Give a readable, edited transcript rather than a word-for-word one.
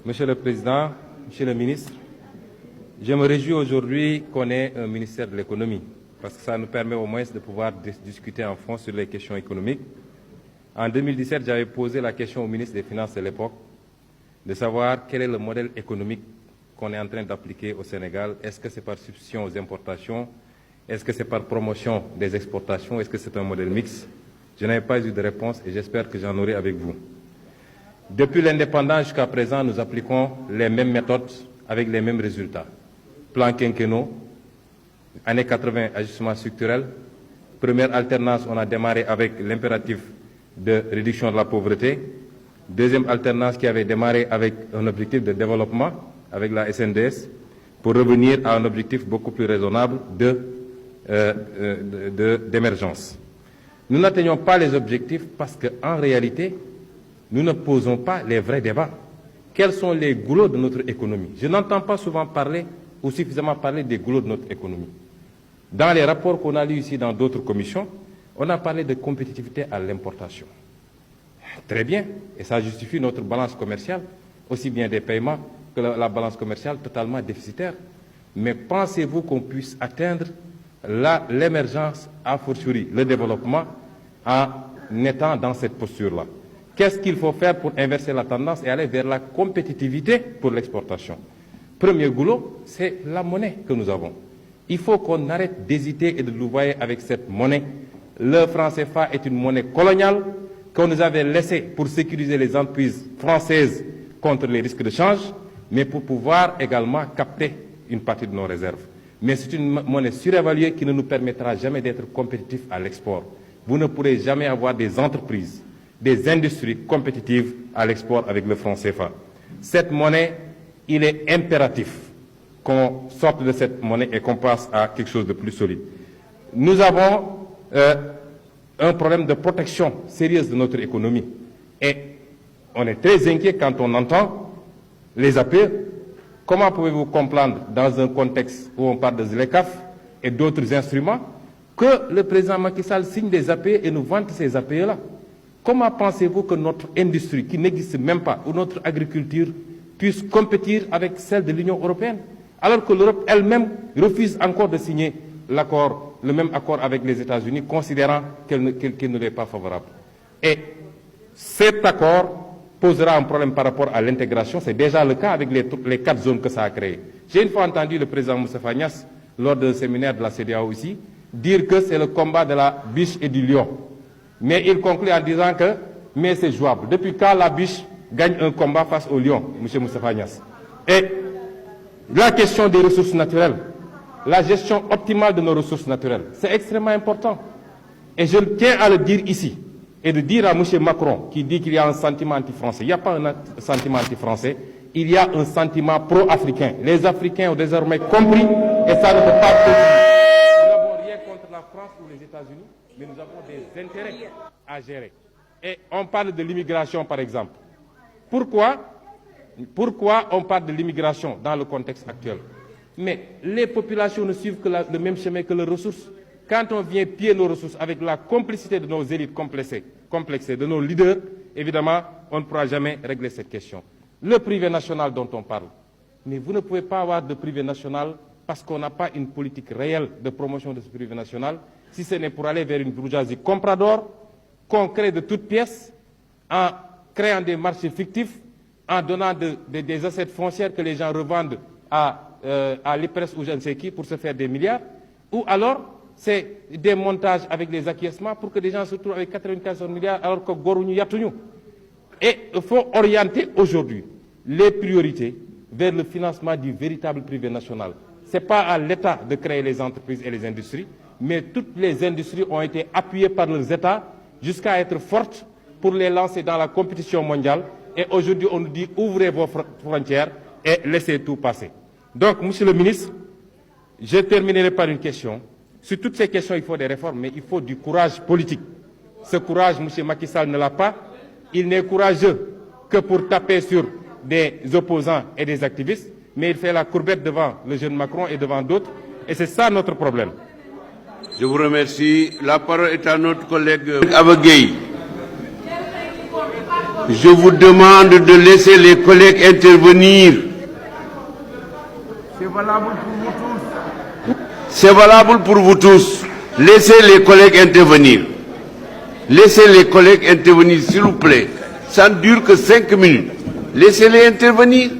Monsieur le Président, Monsieur le Ministre, je me réjouis aujourd'hui qu'on ait un ministère de l'économie, parce que ça nous permet au moins de pouvoir discuter en fond sur les questions économiques. En 2017, j'avais posé la question au ministre des Finances de l'époque, de savoir quel est le modèle économique qu'on est en train d'appliquer au Sénégal. Est-ce que c'est par substitution aux importations? Est-ce que c'est par promotion des exportations? Est-ce que c'est un modèle mixte? Je n'avais pas eu de réponse et j'espère que j'en aurai avec vous. Depuis l'indépendance jusqu'à présent, nous appliquons les mêmes méthodes avec les mêmes résultats. Plan quinquennaux, années 80, ajustement structurel. Première alternance, on a démarré avec l'impératif de réduction de la pauvreté. Deuxième alternance qui avait démarré avec un objectif de développement, avec la SNDS, pour revenir à un objectif beaucoup plus raisonnable d'émergence. Nous n'atteignons pas les objectifs parce qu'en réalité, nous ne posons pas les vrais débats. Quels sont les goulots de notre économie? Je n'entends pas souvent parler ou suffisamment parler des goulots de notre économie. Dans les rapports qu'on a lus ici dans d'autres commissions, on a parlé de compétitivité à l'importation. Très bien, et ça justifie notre balance commerciale, aussi bien des paiements que la balance commerciale totalement déficitaire. Mais pensez-vous qu'on puisse atteindre l'émergence, a fortiori le développement, en étant dans cette posture-là? Qu'est-ce qu'il faut faire pour inverser la tendance et aller vers la compétitivité pour l'exportation? Premier goulot, c'est la monnaie que nous avons. Il faut qu'on arrête d'hésiter et de louvoyer avec cette monnaie. Le franc CFA est une monnaie coloniale qu'on nous avait laissée pour sécuriser les entreprises françaises contre les risques de change, mais pour pouvoir également capter une partie de nos réserves. Mais c'est une monnaie surévaluée qui ne nous permettra jamais d'être compétitifs à l'export. Vous ne pourrez jamais avoir des entreprises, des industries compétitives à l'export avec le franc CFA. Cette monnaie, il est impératif qu'on sorte de cette monnaie et qu'on passe à quelque chose de plus solide. Nous avons un problème de protection sérieuse de notre économie. Et on est très inquiet quand on entend les APE. Comment pouvez-vous comprendre, dans un contexte où on parle de ZLECAf et d'autres instruments, que le président Macky Sall signe des APE et nous vante ces APE-là? Comment pensez-vous que notre industrie, qui n'existe même pas, ou notre agriculture, puisse compétir avec celle de l'Union européenne, alors que l'Europe elle-même refuse encore de signer le même accord avec les États-Unis, considérant qu'elle ne l'est pas favorable. Et cet accord posera un problème par rapport à l'intégration. C'est déjà le cas avec les 4 zones que ça a créées. J'ai une fois entendu le président Moustapha Niasse, lors d'un séminaire de la CEDEAO ici, dire que c'est le combat de la biche et du lion. Mais il conclut en disant que mais c'est jouable. Depuis quand la biche gagne un combat face au lion, M. Moustapha Niasse? Et la question des ressources naturelles, la gestion optimale de nos ressources naturelles, c'est extrêmement important. Et je tiens à le dire ici, et de dire à M. Macron, qui dit qu'il y a un sentiment anti-français. Il n'y a pas un sentiment anti-français, il y a un sentiment pro-africain. Les Africains ont désormais compris, et ça ne peut pas continuer. Nous n'avons rien contre la France ou les États-Unis, mais nous avons des intérêts à gérer. Et on parle de l'immigration, par exemple. Pourquoi on parle de l'immigration dans le contexte actuel? Mais les populations ne suivent que le même chemin que les ressources. Quand on vient piller nos ressources avec la complicité de nos élites complexées, de nos leaders, évidemment, on ne pourra jamais régler cette question. Le privé national dont on parle. Mais vous ne pouvez pas avoir de privé national parce qu'on n'a pas une politique réelle de promotion de ce privé national, si ce n'est pour aller vers une bourgeoisie comprador, qu'on crée de toutes pièces, en créant des marchés fictifs, en donnant des assets foncières que les gens revendent à l'IPRES ou je ne sais qui pour se faire des milliards, ou alors c'est des montages avec des acquiescements pour que des gens se trouvent avec 95 milliards alors que goruñu yatuñu. Et il faut orienter aujourd'hui les priorités vers le financement du véritable privé national. Ce n'est pas à l'État de créer les entreprises et les industries, mais toutes les industries ont été appuyées par leurs États jusqu'à être fortes pour les lancer dans la compétition mondiale. Et aujourd'hui, on nous dit ouvrez vos frontières et laissez tout passer. Donc, Monsieur le ministre, je terminerai par une question. Sur toutes ces questions, il faut des réformes, mais il faut du courage politique. Ce courage, M. Macky Sall ne l'a pas. Il n'est courageux que pour taper sur des opposants et des activistes, mais il fait la courbette devant le jeune Macron et devant d'autres. Et c'est ça notre problème. Je vous remercie. La parole est à notre collègue Abagay. Je vous demande de laisser les collègues intervenir. C'est valable pour vous tous. C'est valable pour vous tous. Laissez les collègues intervenir. Laissez les collègues intervenir, s'il vous plaît. Ça ne dure que 5 minutes. Laissez-les intervenir.